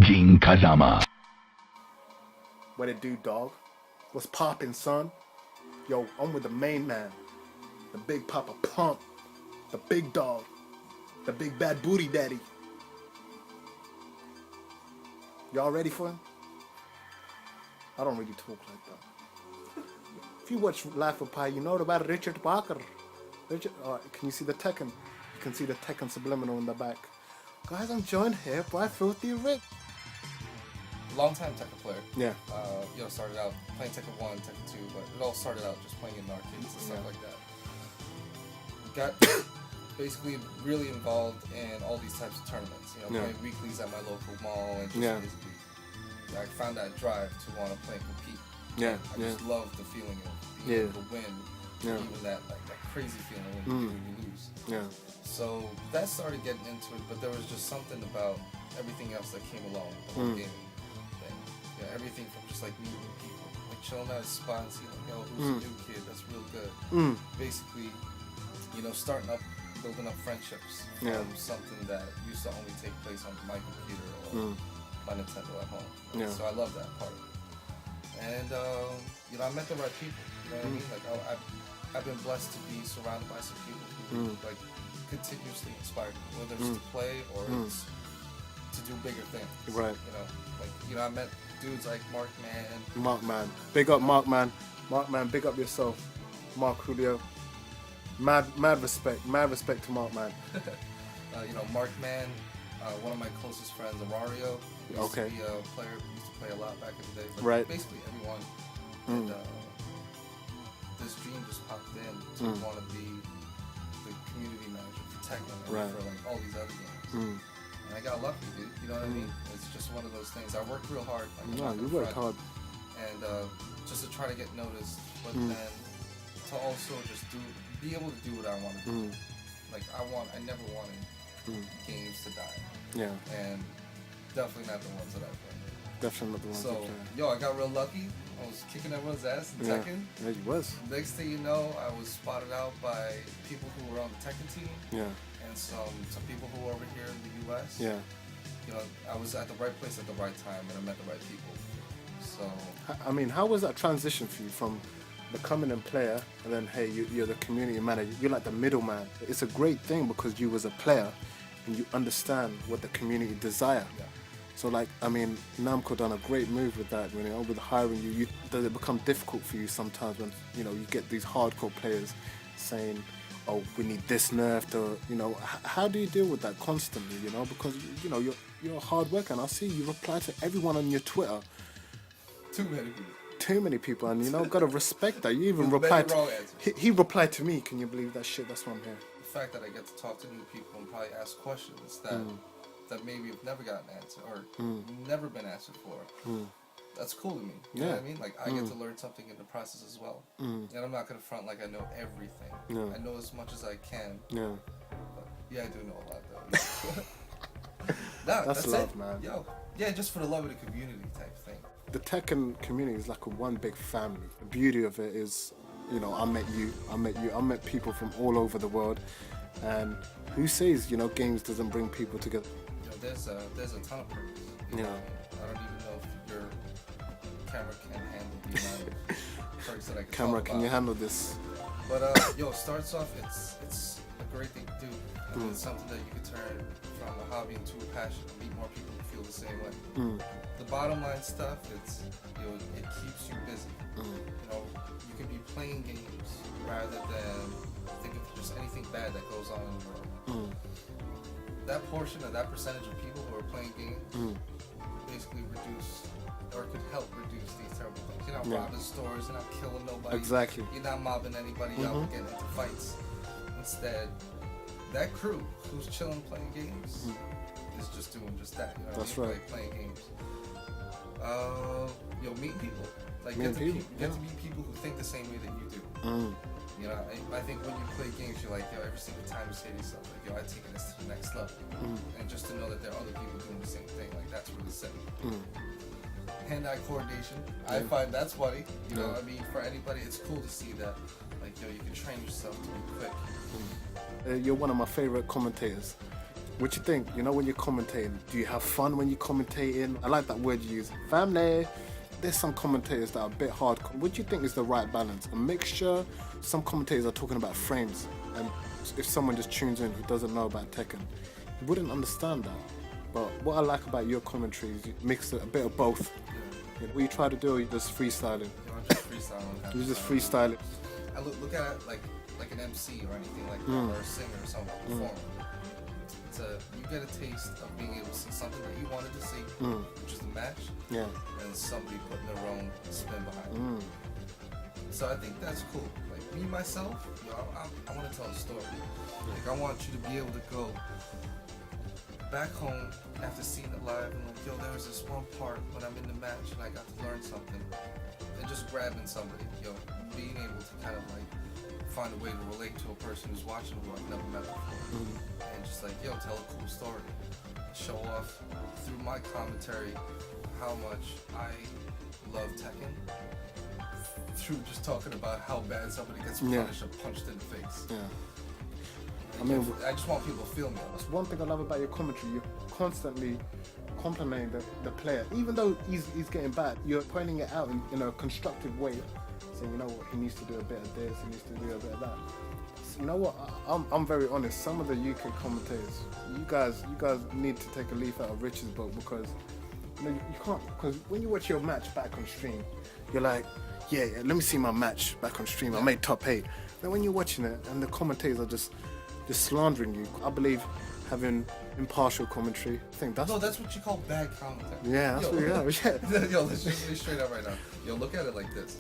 Jin Kazama. What it do, dog? What's poppin', son? Yo, I'm with the main man, the big Papa Pump, the big dog, the big bad booty daddy. Y'all ready for him? I don't really talk like that. If you watch Life of Pi, you know about Richard Parker. Richard, can you see the Tekken? You can see the Tekken subliminal in the back. Guys, I'm joined here by FILTHIERICH. Long-time Tekken player. Yeah. Started out playing Tekken 1, Tekken 2, but it all started out just playing in arcades and stuff like that. Got basically really involved in all these types of tournaments. Playing weeklies at my local mall and just basically I found that drive to want to play and compete. Yeah. I just love the feeling of being able to win. Even that crazy feeling when you lose. Yeah. So that started getting into it, but there was just something about everything else that came along with the whole gaming thing. Everything from just like meeting people, like chilling at a spot and seeing like, yo, who's a new kid? That's real good. Basically, starting up, building up friendships from something that used to only take place on my computer or my Nintendo at home. So I love that part of it. And I met the right people. You know what I mean? Like I've been blessed to be surrounded by some people who like continuously inspire me, whether it's to play or it's to do bigger things. Right. I met dudes like Mark Man. Big up Mark Man. Mark Man, big up yourself. Mark Julio. Mad respect to Mark Man. Mark Man, one of my closest friends, Arario, used to be a player who used to play a lot back in the day. But basically everyone. And this dream just popped in to want to be the community manager for Tekken and for like all these other games. And I got lucky, dude. You know what I mean? It's just one of those things. I worked real hard. You worked hard. And just to try to get noticed, but then to also just be able to do what I want to do. Like I never wanted games to die. Yeah. And definitely not the ones that I played. Definitely not the ones that I played. I got real lucky. I was kicking everyone's ass in Tekken. Yeah, you was. Next thing you know, I was spotted out by people who were on the Tekken team. Yeah. And some people who were over here in the U.S. Yeah. I was at the right place at the right time, and I met the right people. So. I mean, how was that transition for you from becoming a player and then, hey, you're the community manager? You're like the middleman. It's a great thing because you was a player and you understand what the community desire. Yeah. So Namco done a great move with that, with hiring you. Does it become difficult for you sometimes when, you get these hardcore players saying, oh, we need this nerfed, or, how do you deal with that constantly, because, you're a hard worker, and I see you reply to everyone on your Twitter. Too many people, and, gotta respect that. You even replied, he replied to me, can you believe that shit? That's why I'm here. The fact that I get to talk to new people and probably ask questions that maybe have never gotten answered or never been answered for. That's cool to me. You know what I mean? Like I get to learn something in the process as well. And I'm not gonna front like I know everything. I know as much as I can. Yeah. But I do know a lot though. That's love, it, man. Just for the love of the community type thing. The Tekken community is like one big family. The beauty of it is, I met people from all over the world, and who says, games doesn't bring people together? There's a ton of purpose. I don't even know if your camera can handle the amount of perks that I can Camera, talk can about. you handle this? But starts off, it's a great thing to do. It's something that you can turn from a hobby into a passion and meet more people who feel the same way. The bottom line stuff, it keeps you busy. You can be playing games rather than thinking of just anything bad that goes on in the world. That portion of that percentage of people who are playing games basically reduce or could help reduce these terrible things. You're not robbing stores, you're not killing nobody. Exactly. You're not mobbing anybody out and getting into fights. Instead, that crew who's chilling playing games is just doing just that. That's right. right. Playing games. Meet people. Like get to meet people who think the same way that you do. I think when you play games, you're like, every single time you say to yourself, like, I've taken this to the next level. And just to know that there are other people doing the same thing, like, that's really sick. Hand-eye coordination, I find that's funny. For anybody, it's cool to see that, like, you can train yourself to be quick. You're one of my favorite commentators. What you think? You know, when you're commentating, do you have fun when you're commentating? I like that word you use, family. There's some commentators that are a bit hard. What do you think is the right balance? A mixture? Some commentators are talking about frames, and if someone just tunes in who doesn't know about Tekken, he wouldn't understand that. But what I like about your commentary is you mix a bit of both. Yeah. What you try to do, you just freestyling. I'm just freestyling. You just freestyling. I look at it like an MC or anything like that, or a singer or something, performer. You get a taste of being able to see something that you wanted to see, which is the match, and somebody putting their own spin behind it. So I think that's cool. Like me, myself, I want to tell a story. Like I want you to be able to go back home after seeing it live and like, yo, there was this one part when I'm in the match and I got to learn something. And just grabbing somebody, being able to kind of like find a way to relate to a person who's watching who I've never met before. And just like, tell a cool story. Show off through my commentary how much I love Tekken. Through just talking about how bad somebody gets punished or punched in the face. Yeah. I just want people to feel me. That's one thing I love about your commentary. You're constantly complimenting the player. Even though he's getting bad, you're pointing it out in a constructive way. Saying, you know what, he needs to do a bit of this, he needs to do a bit of that. So, you know what, I'm very honest. Some of the UK commentators, you guys need to take a leaf out of Rich's book, because you can't. Because when you watch your match back on stream, you're like, yeah, let me see my match back on stream. I made top 8. Then when you're watching it and the commentators are just slandering you, I believe having impartial commentary. I think that's what you call bad commentary. Yeah, that's what you have. Yo, let's just be straight up right now. Yo, look at it like this.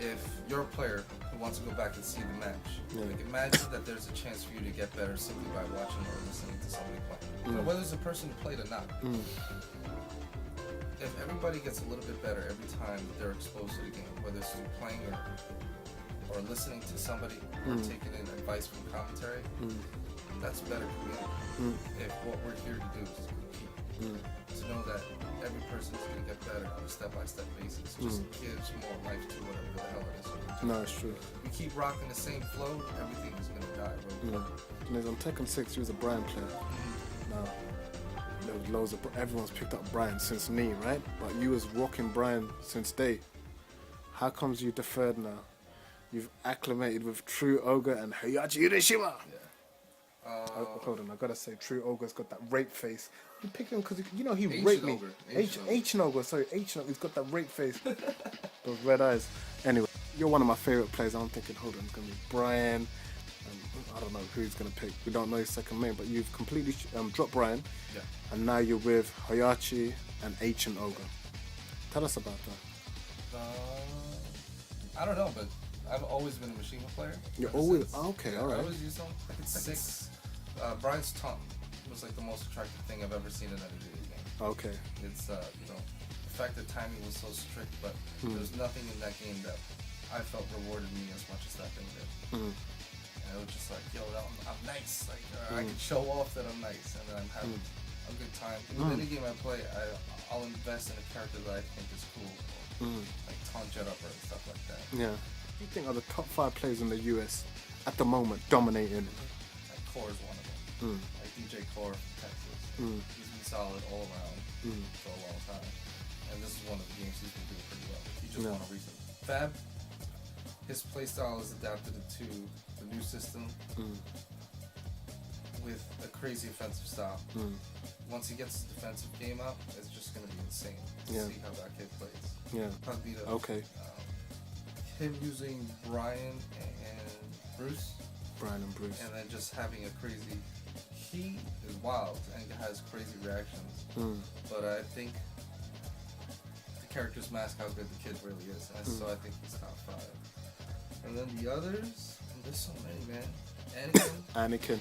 If you're a player who wants to go back and see the match, like imagine that there's a chance for you to get better simply by watching or listening to somebody play. Whether it's a person who played or not. If everybody gets a little bit better every time they're exposed to the game, whether it's through playing or listening to somebody or taking in advice from commentary, that's better community. If what we're here to do is to compete, to know that every person is going to get better on a step-by-step basis, just gives more life to whatever the hell it is. No, it's true. We keep rocking the same flow, everything is going to die. Right? On Tekken 6, he was a Brian player. Now, there was loads of everyone's picked up Brian since me, right? But you was rocking Brian since day. How comes you deferred now? You've acclimated with True Ogre and Hayachi Urishima. Hold on, I gotta say, True Ogre's got that rape face. You pick him because he raped me. H Ogre, sorry, H Ogre. He's got that rape face. Those red eyes. Anyway, you're one of my favorite players. I'm thinking, hold on, it's gonna be Brian. I don't know who he's gonna pick. We don't know his second main, but you've completely dropped Brian, and now you're with Hayachi and H and Ogre. Tell us about that. I don't know, but I've always been a Mishima player. You're always okay, all right. I always used them. Like it's 6. Brian's tongue was like the most attractive thing I've ever seen in any video game. Okay. It's the fact that timing was so strict, but there's nothing in that game that I felt rewarded me as much as that thing did. And it was just like, yo, I'm nice. Like I can show off that I'm nice, and then I'm having a good time. In any game I play, I'll invest in a character that I think is cool, like Taunt Jet Upper and stuff like that. Yeah. What do you think are the top 5 players in the US at the moment dominating? Like Core is one of them. Like DJ Core from Texas. He's been solid all around for a long time. And this is one of the games he's been doing pretty well. He just won a recent. Fab, his playstyle is adapted to the new system with a crazy offensive style. Once he gets his defensive game out, it's just going to be insane to see how that kid plays. Pugbeat, okay. Him using Brian and Bruce. And then just having a crazy... He is wild and has crazy reactions. But I think the characters mask how good the kid really is. And so I think he's top 5. And then the others, there's so many, man. Anakin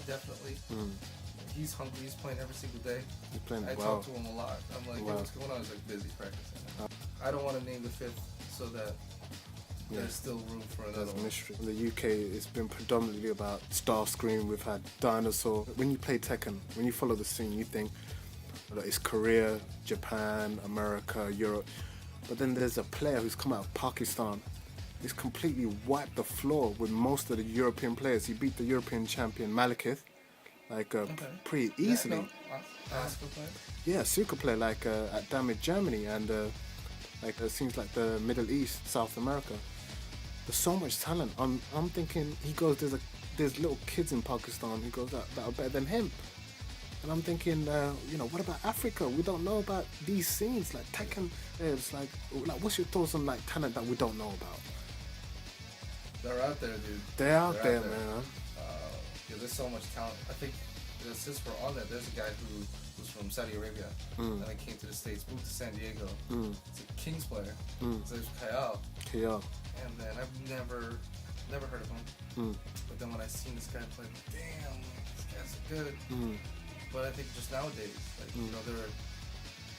definitely. He's hungry. He's playing every single day. He's playing I talk to him a lot. I'm like, yo, what's going on? He's like busy practicing. I don't want to name the 5th so that there's still room for another mystery. In the UK, it's been predominantly about Starscream. We've had Dinosaur. When you play Tekken, when you follow the scene, you think that it's Korea, Japan, America, Europe. But then there's a player who's come out of Pakistan. He's completely wiped the floor with most of the European players. He beat the European champion Malekith. like Okay. pretty Yeah, easily. no. Basketball player. Yeah, Suka player like at Damage Germany and like it seems like the Middle East, South America. There's so much talent. I'm thinking he goes. There's little kids in Pakistan. He goes that are better than him. And I'm thinking, what about Africa? We don't know about these scenes like Tekken. It's like what's your thoughts on like talent that we don't know about? They're out there, dude. They're out there, man. Yeah, there's so much talent. I think since we're on that, there's a guy who was from Saudi Arabia and then came to the States, moved to San Diego. He's a Kings player. His name's Kyle. Kyle. And then I've never heard of him. But then when I seen this guy play, damn, this guy's good. But I think just nowadays, like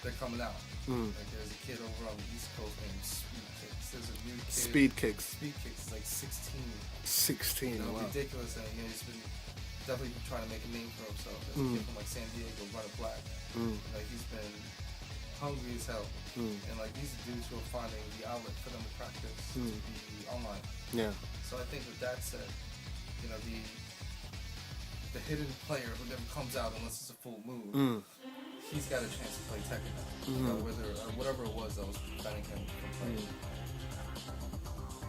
they're coming out. Like there's a kid over on the East Coast named Speed Kicks. There's a new kid. Speed Kicks. Speed Kicks is like 16. 16. Wow. Ridiculous. And he's been definitely been trying to make a name for himself. There's a kid from like San Diego, running black. Like he's been hungry as hell. And like these dudes who are finding the outlet for them to practice to be online. Yeah. So I think with that said, the hidden player who never comes out unless it's a full moon, he's got a chance to play Tekken now. Whatever it was that was preventing him from playing.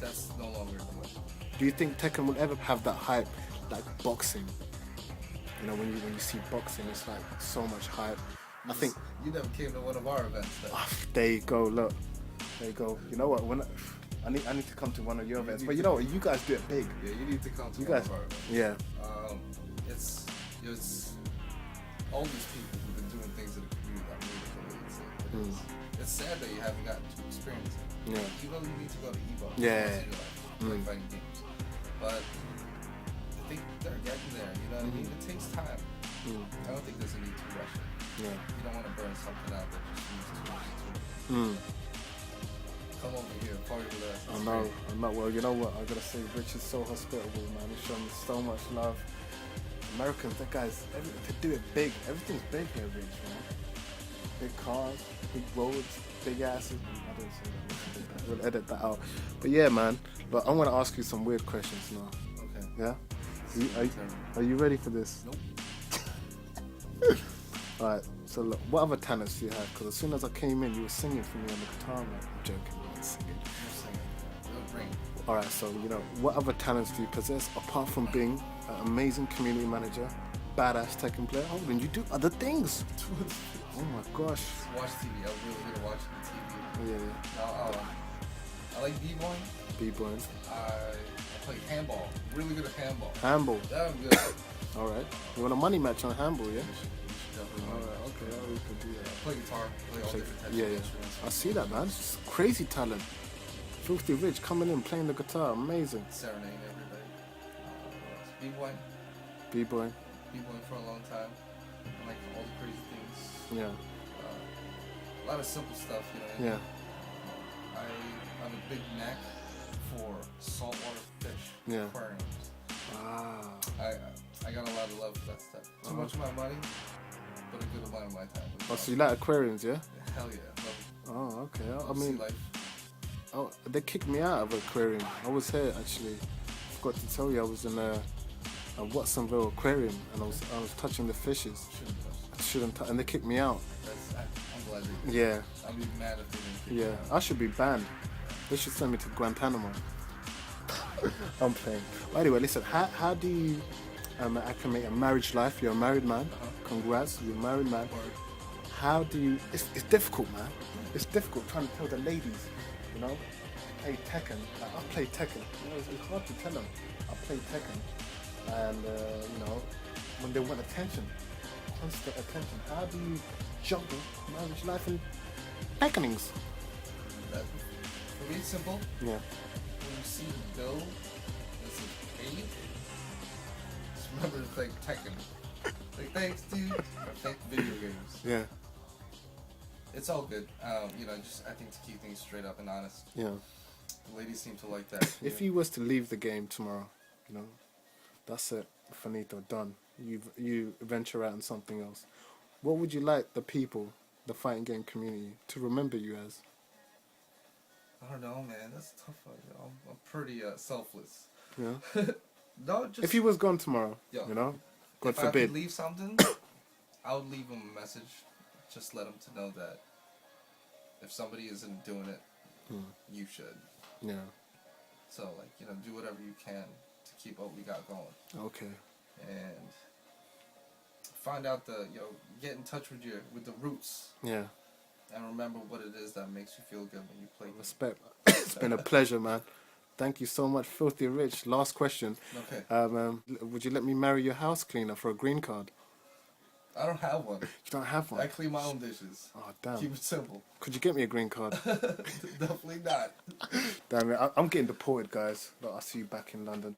That's no longer the way. Do you think Tekken will ever have that hype like boxing? When you see boxing, it's like so much hype. I think you never came to one of our events. There you go. Look, there you go. You know what? I need to come to one of your events. But you know what? You guys do it big. Yeah, you need to come to one of our events. Yeah. It's all these people who've been doing things in the community that made it the way it's sad that you haven't gotten to experience it. Yeah. You need to go to Evo. Yeah. Play fighting games. But I think they're getting there. You know what I mean? It takes time. I don't think there's a need to rush it. Yeah. You don't want to burn something out that just needs too much. Come over here, party with us. I know. Well, you know what? I gotta say, Rich is so hospitable, man. He's shown me so much love. Americans, that guys, they do it big. Everything's big here, Rich, man. Big cars, big roads, big asses. I didn't say that. We'll edit that out. But yeah, man. But I'm gonna ask you some weird questions now. Okay. Yeah. Are you ready for this? Nope. Alright. So look, what other talents do you have? Because as soon as I came in, you were singing for me on the guitar. I'm like, I'm joking. You weren't singing. Alright, so what other talents do you possess apart from being an amazing community manager, badass Tekken player? Oh, then you do other things. Oh my gosh. Watch TV. I'm really good at watching TV. Yeah. I like b-boying. B-boying. I play handball. Really good at handball. Handball. Yeah, I'm good. Alright. You want a money match on handball, yeah? We should definitely. Alright, okay. We could do that. I play guitar. Play all different types of instruments. I see that, man. It's crazy talent. Filthy Rich coming in, playing the guitar. Amazing. Serenade everybody. B-boying. B-boying. B-boying for a long time. I like all the crazy things. Yeah. A lot of simple stuff, Yeah. I'm a big knack for saltwater fish aquariums. Ah. I got a lot of love for that stuff. Too much of my money, but a good amount of my time. Oh, so you like aquariums, yeah? Hell yeah. Love Oh, okay. it. I mean, sea life. oh, they kicked me out of aquarium. I was here actually. Forgot to tell you, I was in a Watsonville aquarium and I was touching the fishes. I shouldn't, and they kicked me out. I'm glad they did. Yeah. I'd be mad if they didn't. Yeah, I should be banned. They should send me to Guantanamo. I'm playing. Well, anyway, listen. How do you acclimate a marriage life? You're a married man. Congrats, you're a married man. How do you? It's difficult, man. It's difficult trying to tell the ladies, play Tekken. Like, I play Tekken. It's hard to tell them I play Tekken, and when they want attention, constant attention. How do you juggle marriage life and Tekkenings? For me, it's simple. Yeah. When you see the bill that's paid, just remember to play Tekken. Like, thanks, dude. Or thank video games. Yeah. It's all good. Just I think to keep things straight up and honest. Yeah. The ladies seem to like that. If you was to leave the game tomorrow, that's it, finito, done. You venture out in something else. What would you like the people, the fighting game community, to remember you as? I don't know, man. That's a tough one. I'm pretty selfless. Yeah. No, just If you was gone tomorrow, Yeah. God if I forbid. could leave something, I would leave them a message. Just let them to know that if somebody isn't doing it, you should. Yeah. So, like, you know, do whatever you can to keep what we got going. Okay. And find out get in touch with the roots. Yeah. And remember what it is that makes you feel good when you play. Respect. It's been a pleasure, man. Thank you so much, Filthy Rich. Last question. Okay. Would you let me marry your house cleaner for a green card? I don't have one. You don't have one? I clean my own dishes. Oh, damn. Keep it simple. Could you get me a green card? Definitely not. Damn it. I'm getting deported, guys. Look, I'll see you back in London.